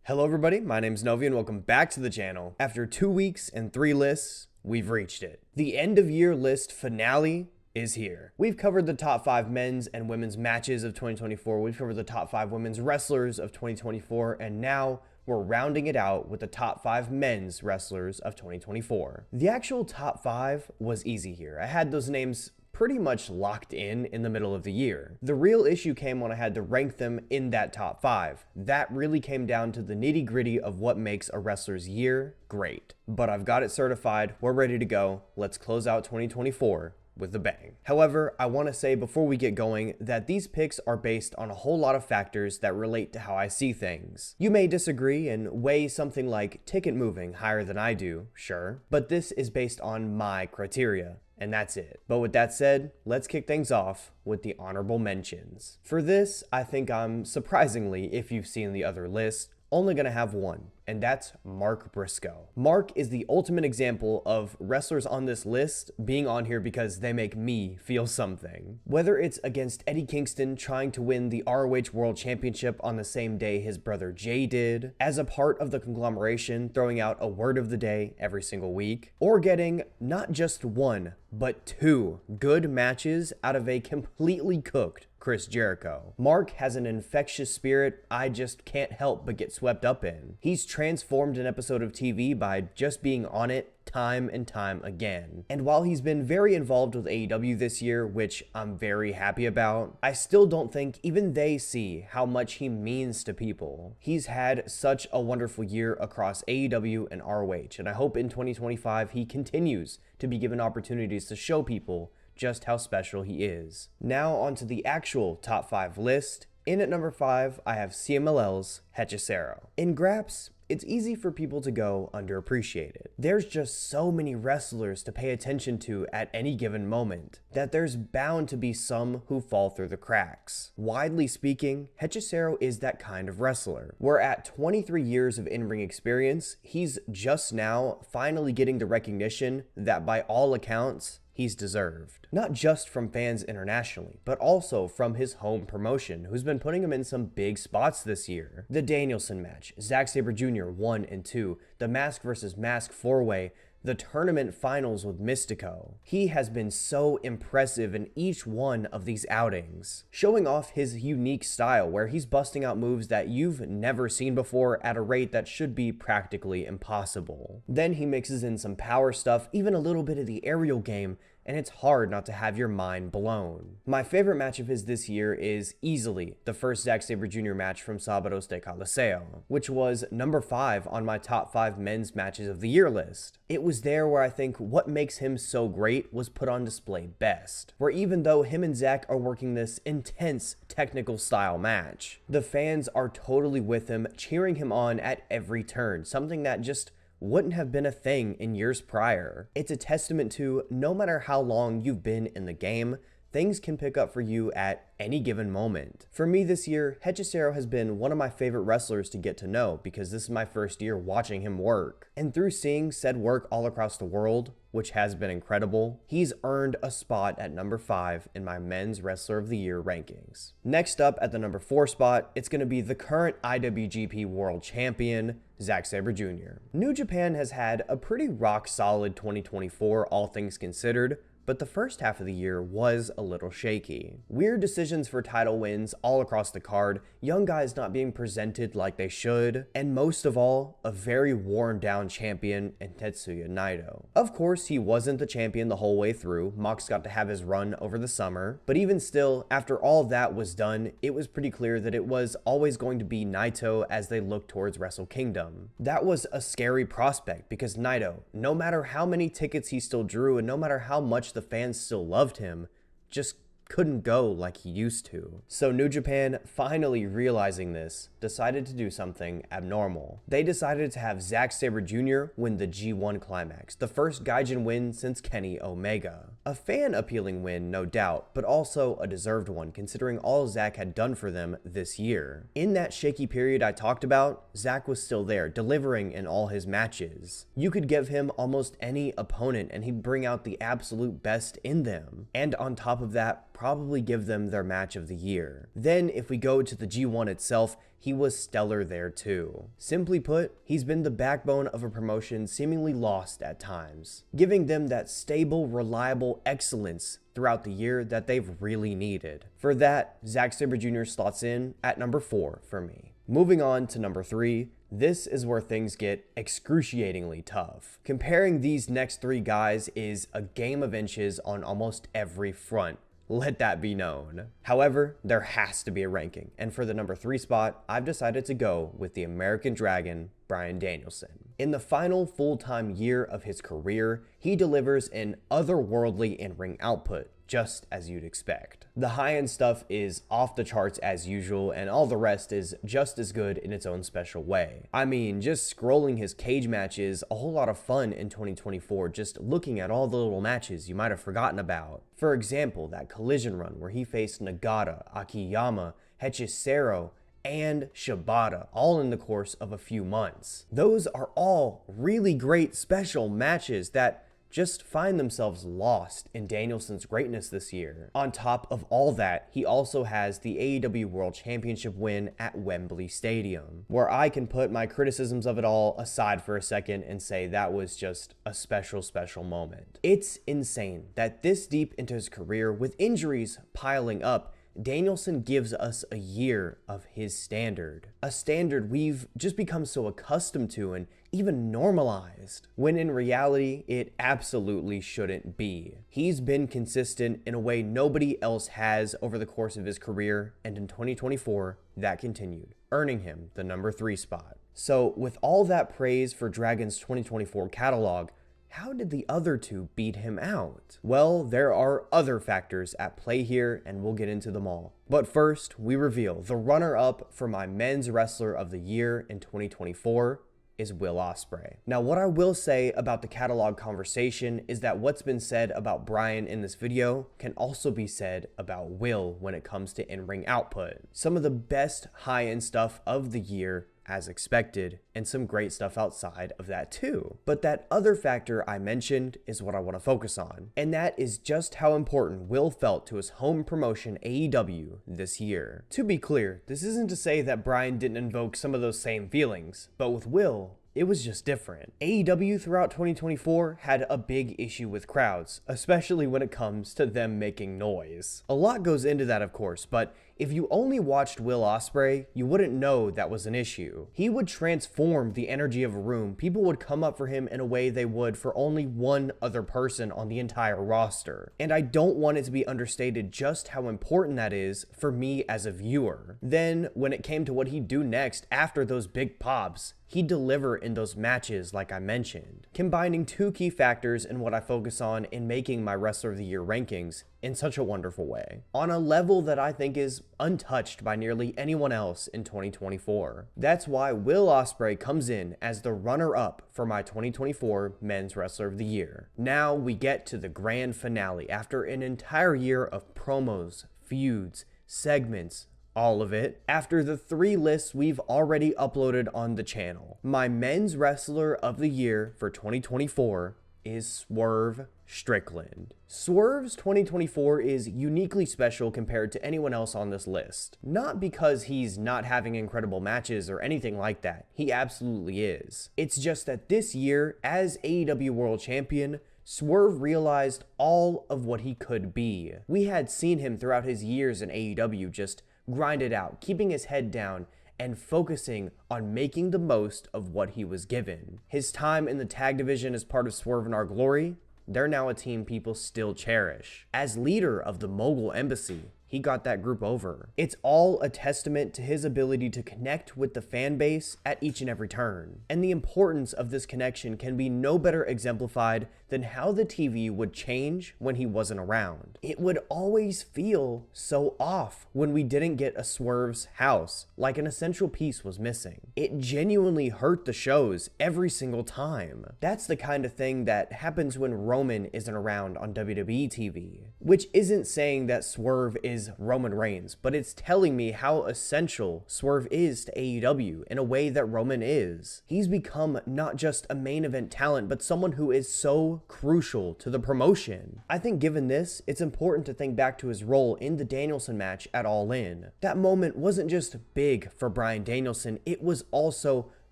Hello everybody, my name's Novi and welcome back to the channel. After 2 weeks and 3 lists, we've reached it. The end of year list finale is here. We've covered the top 5 men's and women's matches of 2024, we've covered the top 5 women's wrestlers of 2024, and now we're rounding it out with the top 5 men's wrestlers of 2024. The actual top 5 was easy here. I had those names pretty much locked in the middle of the year. The real issue came when I had to rank them in that top 5. That really came down to the nitty-gritty of what makes a wrestler's year great. But I've got it certified, we're ready to go. Let's close out 2024 with a bang. However, I want to say before we get going that these picks are based on a whole lot of factors that relate to how I see things. You may disagree and weigh something like ticket moving higher than I do, sure, but this is based on my criteria. And that's it. But with that said, let's kick things off with the honorable mentions. For this, I think I'm surprisingly, if you've seen the other list, only gonna have one, and that's Mark Briscoe. Mark is the ultimate example of wrestlers on this list being on here because they make me feel something. Whether it's against Eddie Kingston trying to win the ROH World Championship on the same day his brother Jay did, as a part of the conglomeration throwing out a word of the day every single week, or getting not just one, but 2 good matches out of a completely cooked Chris Jericho. Mark has an infectious spirit I just can't help but get swept up in. He's transformed an episode of TV by just being on it time and time again. And while he's been very involved with AEW this year, which I'm very happy about, I still don't think even they see how much he means to people. He's had such a wonderful year across AEW and ROH, and I hope in 2025 he continues to be given opportunities to show people just how special he is. Now onto the actual top 5 list. In at number 5, I have CMLL's Hechicero. In Graps, it's easy for people to go underappreciated. There's just so many wrestlers to pay attention to at any given moment that there's bound to be some who fall through the cracks. Widely speaking, Hechicero is that kind of wrestler, where at 23 years of in-ring experience, he's just now finally getting the recognition that by all accounts, he's deserved. Not just from fans internationally, but also from his home promotion, who's been putting him in some big spots this year. The Danielson match, Zack Sabre Jr. 1 and 2, the Mask vs. Mask 4-way, the tournament finals with Mystico. He has been so impressive in each one of these outings, showing off his unique style where he's busting out moves that you've never seen before at a rate that should be practically impossible. Then he mixes in some power stuff, even a little bit of the aerial game, and it's hard not to have your mind blown. My favorite match of his this year is easily the first Zack Sabre Jr. match from Sábados de Coliseo, which was number 5 on my top 5 men's matches of the year list. It was there where I think what makes him so great was put on display best, where even though him and Zack are working this intense technical style match, the fans are totally with him, cheering him on at every turn, something that just wouldn't have been a thing in years prior. It's a testament to no matter how long you've been in the game, things can pick up for you at any given moment. For me this year, Hechicero has been one of my favorite wrestlers to get to know because this is my first year watching him work. And through seeing said work all across the world, which has been incredible, he's earned a spot at number 5 in my Men's Wrestler of the Year rankings. Next up at the number 4 spot, it's going to be the current IWGP World Champion, Zack Sabre Jr. New Japan has had a pretty rock-solid 2024, all things considered, but the first half of the year was a little shaky. Weird decisions for title wins all across the card, young guys not being presented like they should, and most of all, a very worn down champion in Tetsuya Naito. Of course, he wasn't the champion the whole way through, Mox got to have his run over the summer, but even still, after all that was done, it was pretty clear that it was always going to be Naito as they looked towards Wrestle Kingdom. That was a scary prospect because Naito, no matter how many tickets he still drew and no matter how much the fans still loved him, just couldn't go like he used to. So New Japan, finally realizing this, decided to do something abnormal. They decided to have Zack Sabre Jr. win the G1 Climax, the first Gaijin win since Kenny Omega. A fan-appealing win, no doubt, but also a deserved one considering all Zack had done for them this year. In that shaky period I talked about, Zack was still there, delivering in all his matches. You could give him almost any opponent and he'd bring out the absolute best in them. And on top of that, probably give them their match of the year. Then if we go to the G1 itself, he was stellar there too. Simply put, he's been the backbone of a promotion seemingly lost at times, giving them that stable, reliable excellence throughout the year that they've really needed. For that, Zack Sabre Jr. slots in at number 4 for me. Moving on to number 3, this is where things get excruciatingly tough. Comparing these next 3 guys is a game of inches on almost every front. Let that be known. However, there has to be a ranking, and for the number 3 spot, I've decided to go with the American Dragon, Bryan Danielson. In the final full-time year of his career, he delivers an otherworldly in-ring output, just as you'd expect. The high-end stuff is off the charts as usual, and all the rest is just as good in its own special way. I mean, just scrolling his cage match is a whole lot of fun in 2024, just looking at all the little matches you might have forgotten about. For example, that Collision run where he faced Nagata, Akiyama, Hechicero, and Shibata, all in the course of a few months. Those are all really great special matches that just find themselves lost in Danielson's greatness this year. On top of all that, he also has the AEW World Championship win at Wembley Stadium, where I can put my criticisms of it all aside for a second and say that was just a special, special moment. It's insane that this deep into his career, with injuries piling up, Danielson gives us a year of his standard. A standard we've just become so accustomed to and even normalized, when in reality, it absolutely shouldn't be. He's been consistent in a way nobody else has over the course of his career, and in 2024, that continued, earning him the number 3 spot. So with all that praise for Dragon's 2024 catalog, how did the other 2 beat him out? Well, there are other factors at play here, and we'll get into them all. But first, we reveal the runner-up for my Men's Wrestler of the Year in 2024 is Will Ospreay. Now, what I will say about the catalog conversation is that what's been said about Bryan in this video can also be said about Will when it comes to in-ring output. Some of the best high-end stuff of the year as expected, and some great stuff outside of that too. But that other factor I mentioned is what I want to focus on, and that is just how important Will felt to his home promotion AEW this year. To be clear, this isn't to say that Bryan didn't invoke some of those same feelings, but with Will, it was just different. AEW throughout 2024 had a big issue with crowds, especially when it comes to them making noise. A lot goes into that, of course, but if you only watched Will Ospreay, you wouldn't know that was an issue. He would transform the energy of a room. People would come up for him in a way they would for only one other person on the entire roster. And I don't want it to be understated just how important that is for me as a viewer. Then, when it came to what he'd do next after those big pops, he'd deliver in those matches like I mentioned, combining 2 key factors in what I focus on in making my Wrestler of the Year rankings in such a wonderful way, on a level that I think is untouched by nearly anyone else in 2024. That's why Will Ospreay comes in as the runner-up for my 2024 Men's Wrestler of the Year. Now we get to the grand finale after an entire year of promos, feuds, segments, all of it, after the 3 lists we've already uploaded on the channel. My Men's Wrestler of the Year for 2024 is Swerve Strickland. Swerve's 2024 is uniquely special compared to anyone else on this list. Not because he's not having incredible matches or anything like that. He absolutely is. It's just that this year, as AEW World Champion, Swerve realized all of what he could be. We had seen him throughout his years in AEW just grind it out, keeping his head down, and focusing on making the most of what he was given. His time in the tag division as part of Swerve in Our Glory, they're now a team people still cherish. As leader of the Mogul Embassy, he got that group over. It's all a testament to his ability to connect with the fan base at each and every turn. And the importance of this connection can be no better exemplified than how the TV would change when he wasn't around. It would always feel so off when we didn't get a Swerve's house, like an essential piece was missing. It genuinely hurt the shows every single time. That's the kind of thing that happens when Roman isn't around on WWE TV, which isn't saying that Swerve is is Roman Reigns, but it's telling me how essential Swerve is to AEW in a way that Roman is. He's become not just a main event talent, but someone who is so crucial to the promotion. I think given this, it's important to think back to his role in the Danielson match at All In. That moment wasn't just big for Bryan Danielson, it was also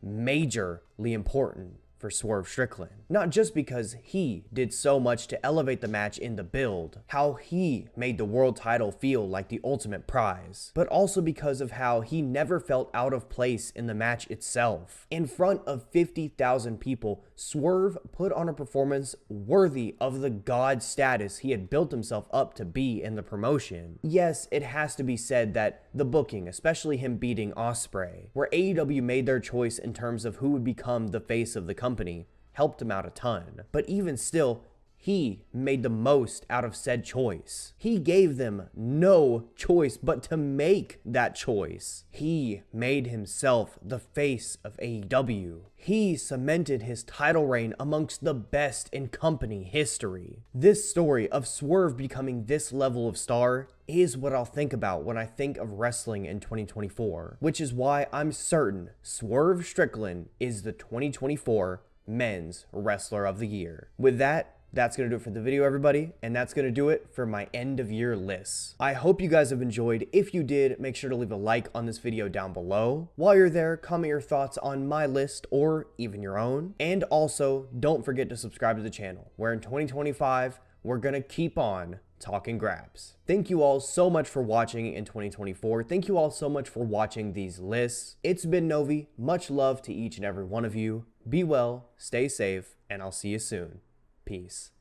majorly important for Swerve Strickland. Not just because he did so much to elevate the match in the build, how he made the world title feel like the ultimate prize, but also because of how he never felt out of place in the match itself. In front of 50,000 people, Swerve put on a performance worthy of the god status he had built himself up to be in the promotion. Yes, it has to be said that the booking, especially him beating Ospreay, where AEW made their choice in terms of who would become the face of the company, helped him out a ton. But even still, he made the most out of said choice. He gave them no choice but to make that choice. He made himself the face of AEW. He cemented his title reign amongst the best in company history. This story of Swerve becoming this level of star is what I'll think about when I think of wrestling in 2024, which is why I'm certain Swerve Strickland is the 2024 Men's Wrestler of the Year. With that, that's going to do it for the video, everybody, and that's going to do it for my end of year lists. I hope you guys have enjoyed. If you did, make sure to leave a like on this video down below. While you're there, comment your thoughts on my list or even your own. And also, don't forget to subscribe to the channel, where in 2025, we're going to keep on talking grabs. Thank you all so much for watching in 2024. Thank you all so much for watching these lists. It's been Novi. Much love to each and every one of you. Be well, stay safe, and I'll see you soon. Peace.